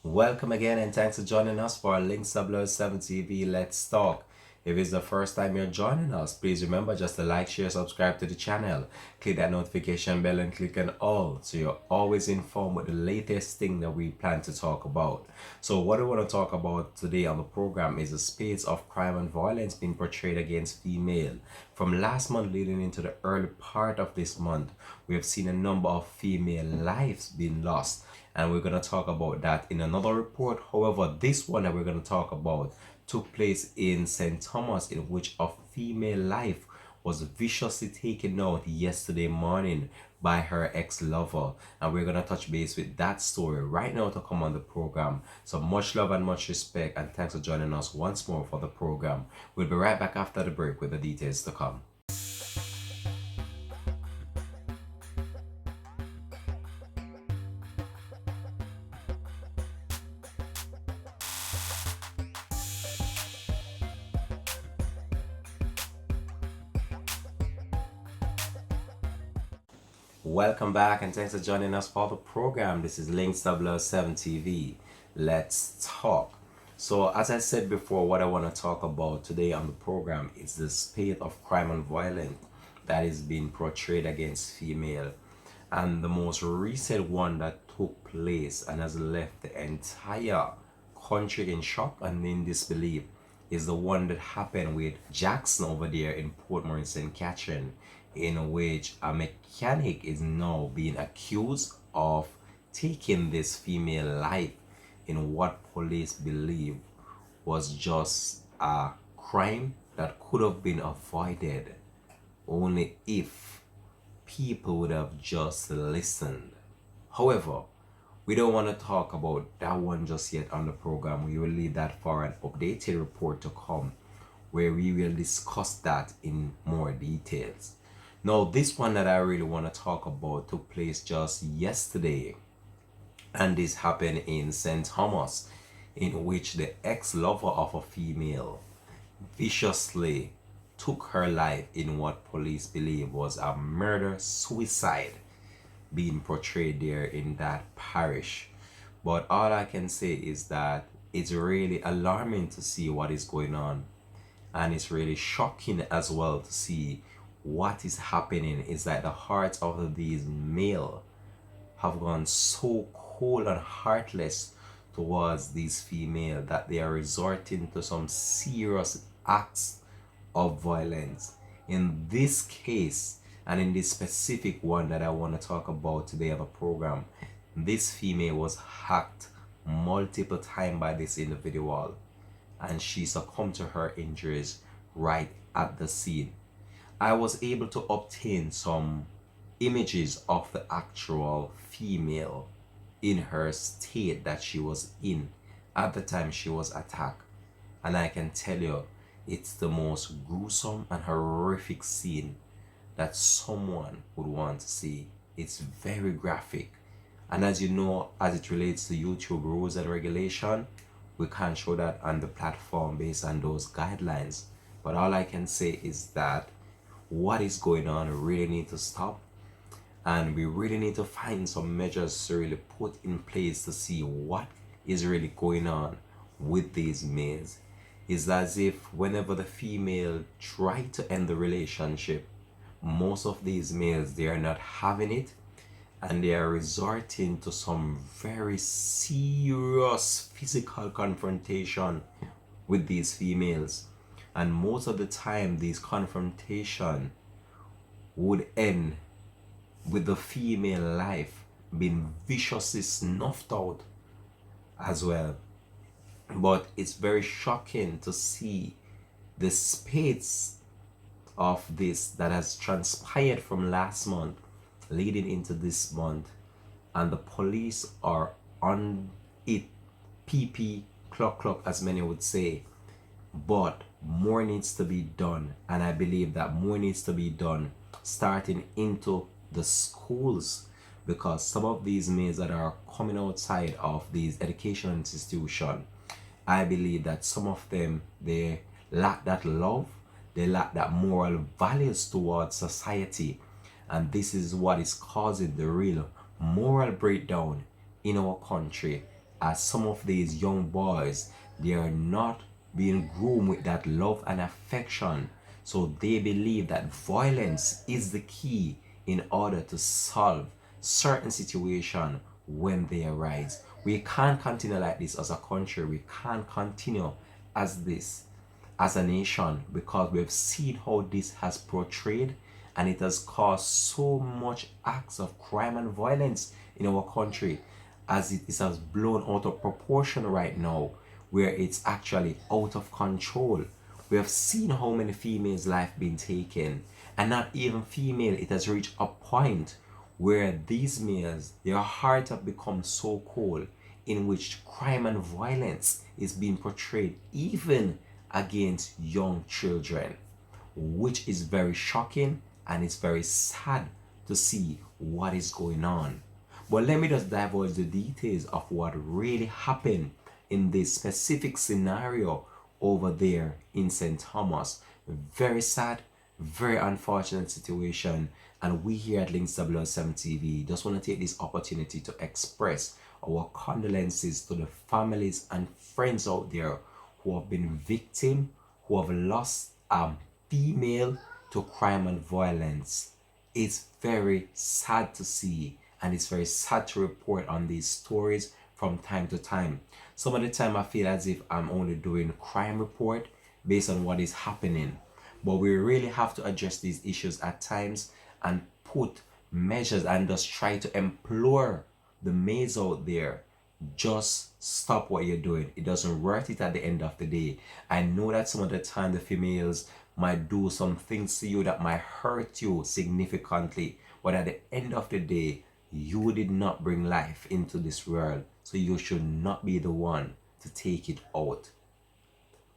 Welcome again and thanks for joining us for Links of 7 TV Let's Talk. If it's the first time you're joining us, please remember just to like, share, subscribe to the channel. Click that notification bell and click on all so you're always informed with the latest thing that we plan to talk about. So what we want to talk about today on the program is the spades of crime and violence being portrayed against female. From last month leading into the early part of this month, we have seen a number of female lives being lost, and we're going to talk about that in another report. However, this one that we're going to talk about took place in St. Thomas, in which a female life was viciously taken out yesterday morning by her ex-lover, and we're going to touch base with that story right now to come on the program. So much love and much respect, and thanks for joining us once more for the program. We'll be right back after the break with the details to come. Welcome back and thanks for joining us for the program. This is Links 007 TV. Let's talk. So as I said before, what I want to talk about today on the program is the spate of crime and violence that is being portrayed against female. And the most recent one that took place and has left the entire country in shock and in disbelief is the one that happened with Jackson over there in Portmore, St. Catherine, in which a mechanic is now being accused of taking this female life in what police believe was just a crime that could have been avoided only if people would have just listened. However, we don't want to talk about that one just yet on the program. We will leave that for an updated report to come, where we will discuss that in more details. Now, this one that I really want to talk about took place just yesterday, and this happened in St. Thomas, in which the ex-lover of a female viciously took her life in what police believe was a murder-suicide being portrayed there in that parish. But all I can say is that it's really alarming to see what is going on, and it's really shocking as well to see what is happening. Is that the hearts of these male have gone so cold and heartless towards these female that they are resorting to some serious acts of violence. In this case, and in this specific one that I want to talk about today of a program, this female was hacked multiple times by this individual, and she succumbed to her injuries right at the scene. I was able to obtain some images of the actual female in her state that she was in at the time she was attacked, and I can tell you it's the most gruesome and horrific scene that someone would want to see. It's very graphic, and as you know, as it relates to YouTube rules and regulation, we can't show that on the platform based on those guidelines. But all I can say is that what is going on really need to stop, and we really need to find some measures to really put in place to see what is really going on with these males. It's as if whenever the female try to end the relationship, most of these males, they are not having it, and they are resorting to some very serious physical confrontation with these females. And most of the time these confrontation would end with the female life being viciously snuffed out as well. But it's very shocking to see the spades of this that has transpired from last month leading into this month, and the police are on it, PP clock as many would say. But more needs to be done, and I believe that more needs to be done starting into the schools, because some of these males that are coming outside of these educational institutions, I believe that some of them, they lack that love, they lack that moral values towards society, and this is what is causing the real moral breakdown in our country as some of these young boys, they are not being groomed with that love and affection. So they believe that violence is the key in order to solve certain situation when they arise. We can't continue like this as a country. We can't continue as this as a nation, because we've seen how this has portrayed, and it has caused so much acts of crime and violence in our country, as it has blown out of proportion right now, where it's actually out of control. We have seen how many females' life been taken, and not even female, it has reached a point where these males, their hearts have become so cold, in which crime and violence is being portrayed even against young children, which is very shocking, and it's very sad to see what is going on. But let me just divulge the details of what really happened in this specific scenario over there in St. Thomas. Very sad, very unfortunate situation, and we here at Links 007 TV just want to take this opportunity to express our condolences to the families and friends out there who have been victim, who have lost a female to crime and violence. It's very sad to see, and it's very sad to report on these stories from time to time. Some of the time I feel as if I'm only doing crime report based on what is happening, but we really have to address these issues at times and put measures and just try to implore the maids out there, just stop what you're doing. It doesn't worth it at the end of the day. I know that some of the time the females might do some things to you that might hurt you significantly, but at the end of the day, you did not bring life into this world, so you should not be the one to take it out.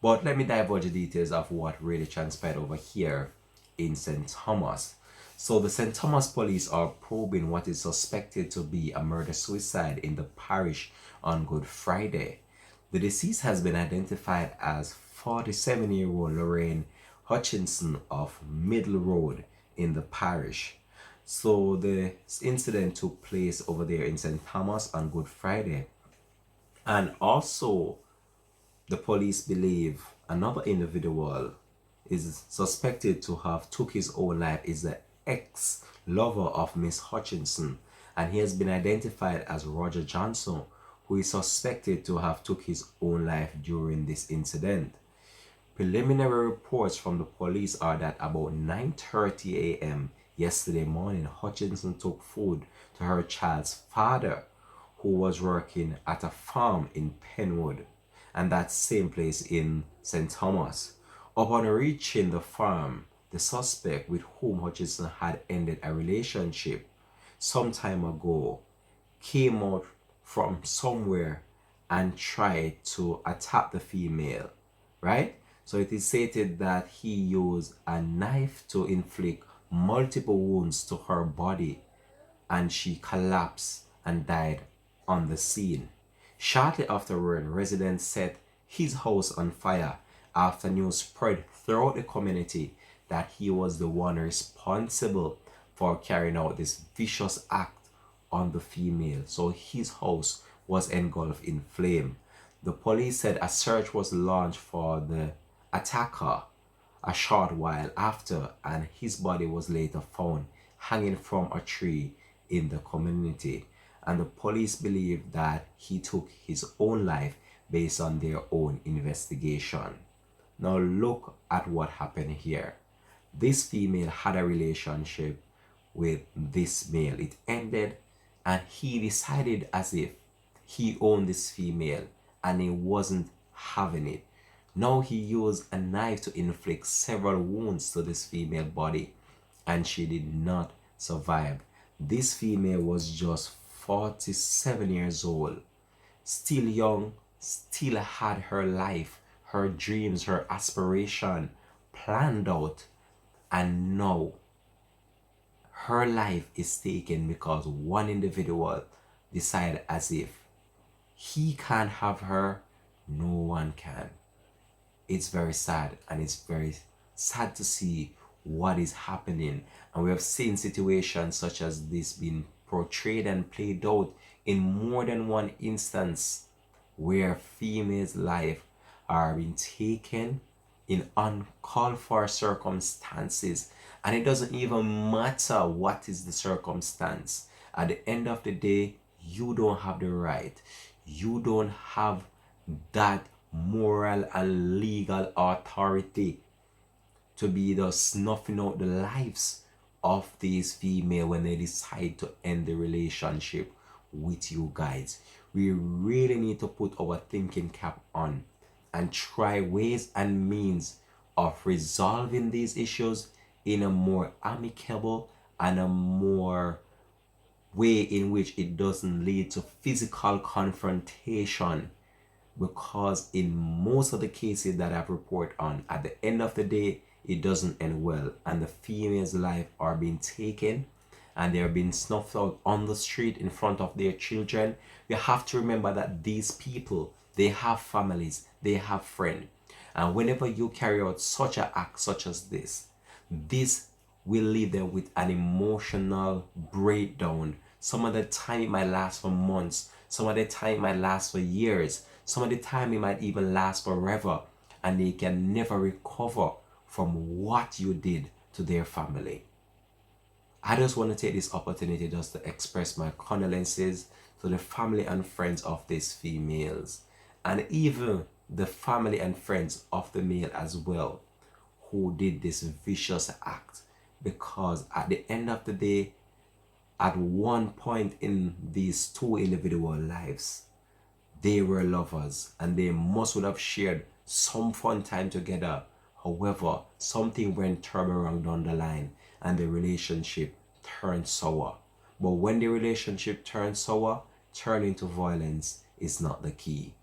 But let me divulge the details of what really transpired over here in St. Thomas. So the St. Thomas police are probing what is suspected to be a murder-suicide in the parish on Good Friday. The deceased has been identified as 47-year-old Lorraine Hutchinson of Middle Road in the parish. So the incident took place over there in St. Thomas on Good Friday. And also, the police believe another individual is suspected to have took his own life, is the ex-lover of Miss Hutchinson, and he has been identified as Roger Johnson, who is suspected to have took his own life during this incident. Preliminary reports from the police are that about 9:30 a.m. yesterday morning, Hutchinson took food to her child's father, who was working at a farm in Penwood, and that same place in St. Thomas. Upon reaching the farm, the suspect, with whom Hutchinson had ended a relationship some time ago, came out from somewhere and tried to attack the female, right? So it is stated that he used a knife to inflict multiple wounds to her body, and she collapsed and died on the scene. Shortly afterward, residents set his house on fire after news spread throughout the community that he was the one responsible for carrying out this vicious act on the female. So his house was engulfed in flame. The police said a search was launched for the attacker a short while after, and his body was later found hanging from a tree in the community. And the police believe that he took his own life based on their own investigation. Now look at what happened here. This female had a relationship with this male. It ended, and he decided as if he owned this female and he wasn't having it. Now he used a knife to inflict several wounds to this female body, and she did not survive. This female was just 47 years old, still young, still had her life, her dreams, her aspiration planned out, and now her life is taken because one individual decided as if he can't have her, no one can. It's very sad, and it's very sad to see what is happening. And we have seen situations such as this being portrayed and played out in more than one instance where females' life are being taken in uncalled for circumstances, and it doesn't even matter what is the circumstance. At the end of the day, you don't have the right, you don't have that moral and legal authority to be the snuffing out the lives of these female when they decide to end the relationship with you guys. We really need to put our thinking cap on and try ways and means of resolving these issues in a more amicable and a more way in which it doesn't lead to physical confrontation, because in most of the cases that I've reported on, at the end of the day, it doesn't end well, and the female's life are being taken and they're being snuffed out on the street in front of their children. You have to remember that these people, they have families, they have friends, and whenever you carry out such an act such as this will leave them with an emotional breakdown. Some of the time it might last for months, some of the time it might last for years, some of the time it might even last forever, and they can never recover from what you did to their family. I just want to take this opportunity just to express my condolences to the family and friends of these females, and even the family and friends of the male as well, who did this vicious act. Because at the end of the day, at one point in these two individual lives, they were lovers and they must would have shared some fun time together. However, something went terribly wrong down the line and the relationship turned sour. But when the relationship turns sour, turning to violence is not the key.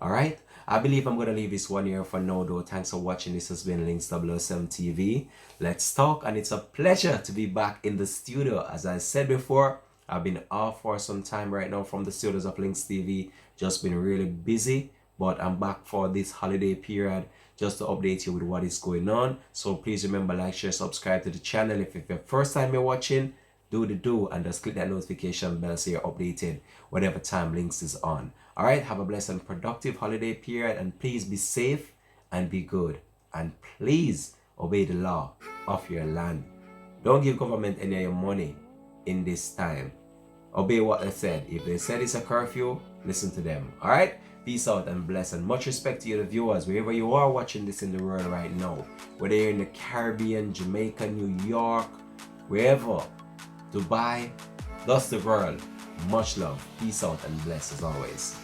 Alright, I believe I'm going to leave this one here for now though. Thanks for watching. This has been Links 007 TV. Let's talk, and it's a pleasure to be back in the studio. As I said before, I've been off for some time right now from the studios of Links TV. Just been really busy, but I'm back for this holiday period just to update you with what is going on. So please remember, like, share, subscribe to the channel. If it's your first time you're watching, do and just click that notification bell so you're updated whenever time Links is on. Alright, have a blessed and productive holiday period, and please be safe and be good, and please obey the law of your land. Don't give government any of your money in this time. Obey what they said. If they said it's a curfew, listen to them. Alright, peace out and bless, and much respect to you, the viewers, wherever you are watching this in the world right now, whether you're in the Caribbean, Jamaica, New York, wherever, Dubai, thus the world. Much love, peace out and bless as always.